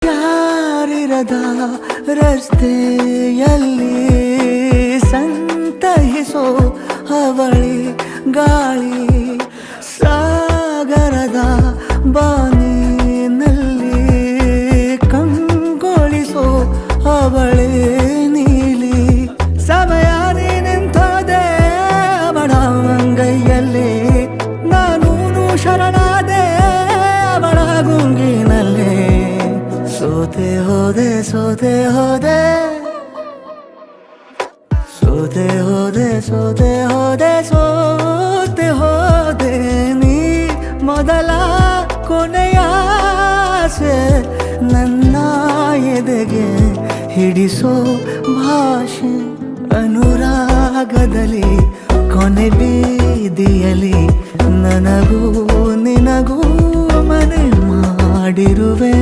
ಯಾರಿರದ ರಸ್ತೆಯಲ್ಲಿ ಸಂತಹಿಸೋ ಅವಳಿ ಗಾಳಿ ಸಾಗರದ ಬಾನಿನಲ್ಲಿ ಕಂಗೊಳಿಸೋ ಅವಳೆ ನೀಲಿ ಸಮಯ ನಿಂತೋದೆ ಅವಳ ಅಂಗೈಯಲ್ಲಿ ನಾನು ಶರಣಾದೆ ಅವಳ ಗುಂಗಿನಲ್ಲಿ ಸೋತೆ ಹೋದೆ ಸೋತೆ ಹೋದೆ ಸೋತೆ ಹೋದೆ ಸೋತೆ ಹೋದೆ ಸೋತೆ ಹೋದೆ ನೀ ಮೊದಲ ಕೊನೆಯ ಆಸೆ ನನ್ನ ಎದೆಗೆ ಹಿಡಿಸೋ ಭಾಷೆ ಅನುರಾಗದಲ್ಲಿ ಕೊನೆ ಬೀದಿಯಲ್ಲಿ ನನಗೂ ನಿನಗೂ ಮನೆ ಮಾಡಿರುವೆ.